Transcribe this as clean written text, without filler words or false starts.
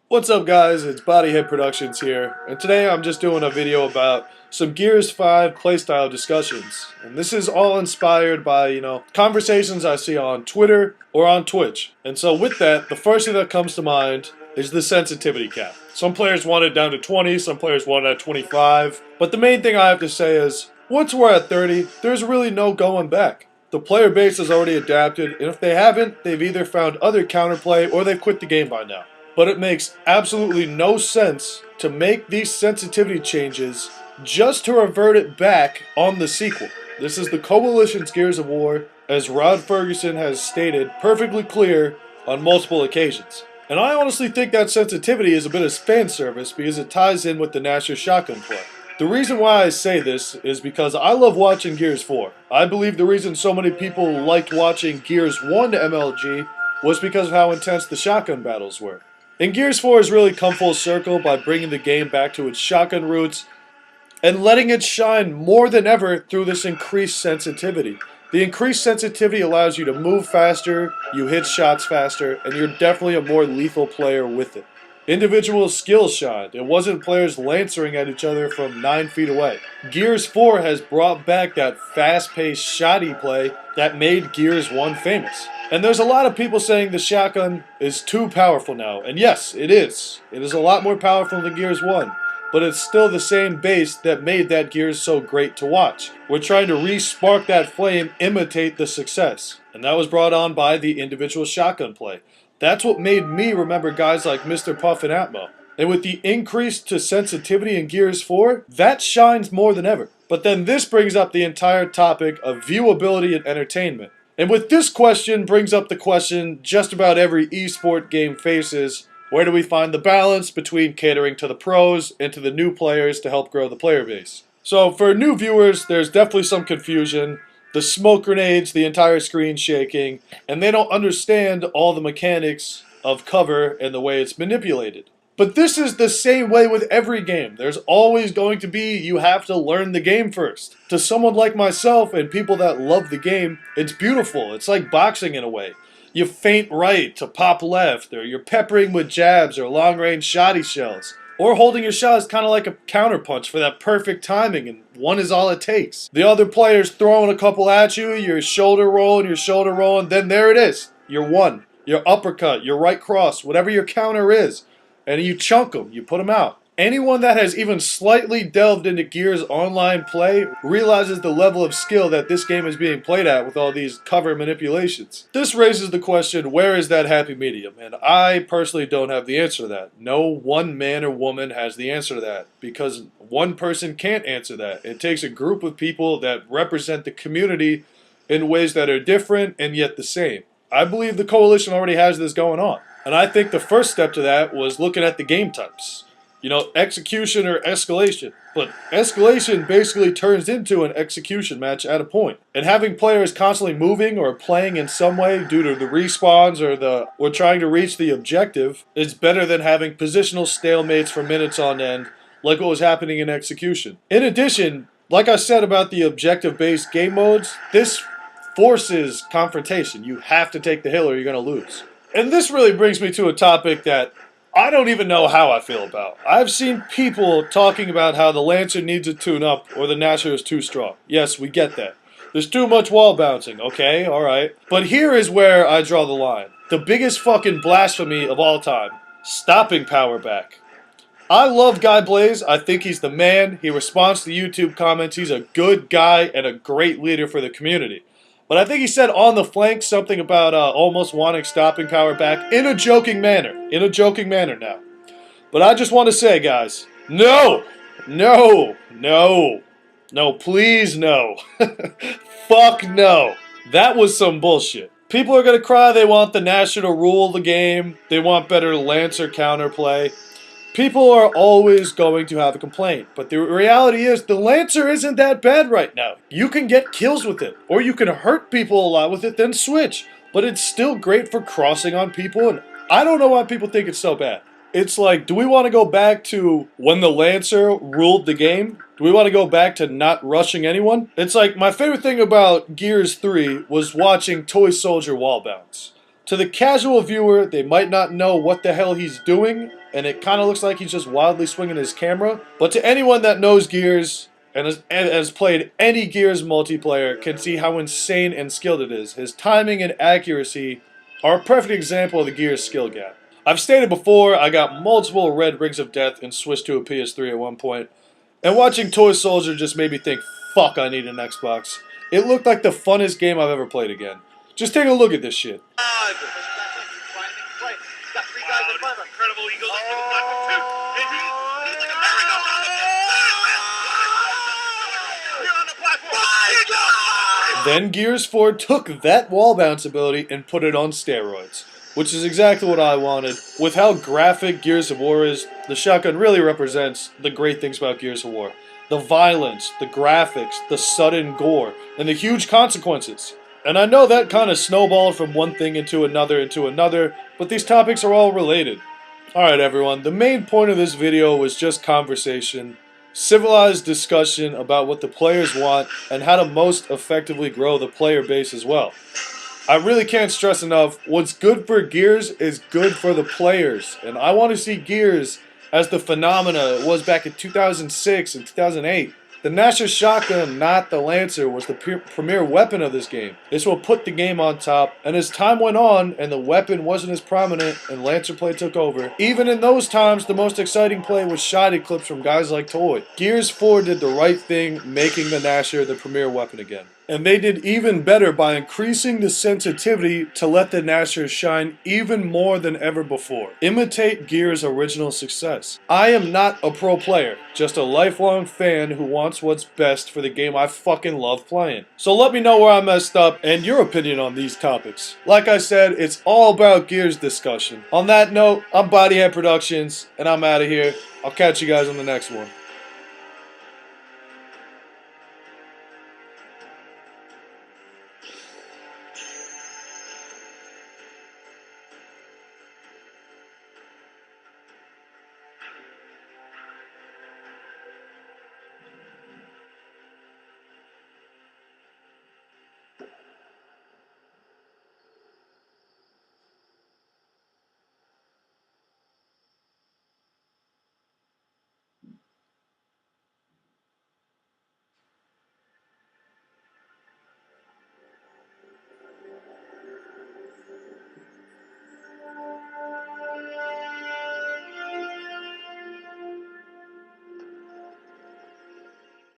What's up guys, it's Bodyhead Productions here, and today I'm just doing a video about some Gears 5 playstyle discussions. And this is all inspired by, conversations I see on Twitter or on Twitch. And so with that, the first thing that comes to mind is the sensitivity cap. Some players want it down to 20, some players want it at 25. But the main thing I have to say is, once we're at 30, there's really no going back. The player base has already adapted, and if they haven't, they've either found other counterplay or they've quit the game by now. But it makes absolutely no sense to make these sensitivity changes just to revert it back on the sequel. This is the Coalition's Gears of War, as Rod Ferguson has stated perfectly clear on multiple occasions. And I honestly think that sensitivity is a bit of fan service because it ties in with the Gnasher shotgun play. The reason why I say this is because I love watching Gears 4. I believe the reason so many people liked watching Gears 1 MLG was because of how intense the shotgun battles were. And Gears 4 has really come full circle by bringing the game back to its shotgun roots and letting it shine more than ever through this increased sensitivity. The increased sensitivity allows you to move faster, you hit shots faster, and you're definitely a more lethal player with it. Individual skills shined. It wasn't players lancering at each other from 9 feet away. Gears 4 has brought back that fast-paced, shoddy play that made Gears 1 famous. And there's a lot of people saying the shotgun is too powerful now. And yes, it is. It is a lot more powerful than Gears 1. But it's still the same base that made that Gears so great to watch. We're trying to re-spark that flame, imitate the success. And that was brought on by the individual shotgun play. That's what made me remember guys like Mr. Puff and Atmo. And with the increase to sensitivity in Gears 4, that shines more than ever. But then this brings up the entire topic of viewability and entertainment. And with this question brings up the question just about every esport game faces: where do we find the balance between catering to the pros and to the new players to help grow the player base? So for new viewers, there's definitely some confusion. The smoke grenades, the entire screen shaking, and they don't understand all the mechanics of cover and the way it's manipulated. But this is the same way with every game. There's always going to be, you have to learn the game first. To someone like myself and people that love the game, it's beautiful. It's like boxing in a way. You feint right to pop left, or you're peppering with jabs or long-range shoddy shells. Or holding your shot is kind of like a counterpunch for that perfect timing, and one is all it takes. The other player's throwing a couple at you, your shoulder rolling, then there it is. You're one. Your uppercut, your right cross, whatever your counter is. And you chunk them, you put them out. Anyone that has even slightly delved into Gears online play realizes the level of skill that this game is being played at with all these cover manipulations. This raises the question, where is that happy medium? And I personally don't have the answer to that. No one man or woman has the answer to that, because one person can't answer that. It takes a group of people that represent the community in ways that are different and yet the same. I believe the Coalition already has this going on. And I think the first step to that was looking at the game types. Execution or escalation. But escalation basically turns into an execution match at a point. And having players constantly moving or playing in some way due to the respawns or trying to reach the objective is better than having positional stalemates for minutes on end, like what was happening in execution. In addition, like I said about the objective-based game modes, this forces confrontation. You have to take the hill or you're going to lose. And this really brings me to a topic that I don't even know how I feel about. I've seen people talking about how the Lancer needs a tune-up or the Gnasher is too strong. Yes, we get that. There's too much wall bouncing, okay, alright. But here is where I draw the line. The biggest fucking blasphemy of all time. Stopping power back. I love Guy Blaze. I think he's the man. He responds to YouTube comments. He's a good guy and a great leader for the community. But I think he said on the flank something about almost wanting stopping power back in a joking manner. In a joking manner now. But I just want to say, guys, no! No! No! No, please no. Fuck no. That was some bullshit. People are going to cry they want the Gnasher to rule the game. They want better Lancer counterplay. People are always going to have a complaint, but the reality is the Lancer isn't that bad right now. You can get kills with it, or you can hurt people a lot with it, then switch. But it's still great for crossing on people, and I don't know why people think it's so bad. It's like, do we want to go back to when the Lancer ruled the game? Do we want to go back to not rushing anyone? It's like, my favorite thing about Gears 3 was watching Toy Soldier wall bounce. To the casual viewer, they might not know what the hell he's doing, and it kind of looks like he's just wildly swinging his camera. But to anyone that knows Gears and has played any Gears multiplayer can see how insane and skilled it is. His timing and accuracy are a perfect example of the Gears skill gap. I've stated before, I got multiple red Rings of Death and switched to a PS3 at one point, and watching Toy Soldier just made me think, fuck, I need an Xbox. It looked like the funnest game I've ever played again. Just take a look at this shit. Incredible Eagle to the platform too. And he's like a merry-go-round. You're on the platform. Then Gears 4 took that wall bounce ability and put it on steroids, which is exactly what I wanted. With how graphic Gears of War is, the shotgun really represents the great things about Gears of War. The violence, the graphics, the sudden gore, and the huge consequences. And I know that kind of snowballed from one thing into another, but these topics are all related. Alright everyone, the main point of this video was just conversation, civilized discussion about what the players want and how to most effectively grow the player base as well. I really can't stress enough, what's good for Gears is good for the players, and I want to see Gears as the phenomena it was back in 2006 and 2008. The Gnasher shotgun, not the Lancer, was the premier weapon of this game. This will put the game on top, and as time went on and the weapon wasn't as prominent and Lancer play took over, even in those times the most exciting play was shotty clips from guys like Toy. Gears 4 did the right thing making the Gnasher the premier weapon again. And they did even better by increasing the sensitivity to let the Gnasher shine even more than ever before. Imitate Gears' original success. I am not a pro player, just a lifelong fan who wants what's best for the game I fucking love playing. So let me know where I messed up and your opinion on these topics. Like I said, it's all about Gears discussion. On that note, I'm Bodyhead Productions, and I'm out of here. I'll catch you guys on the next one.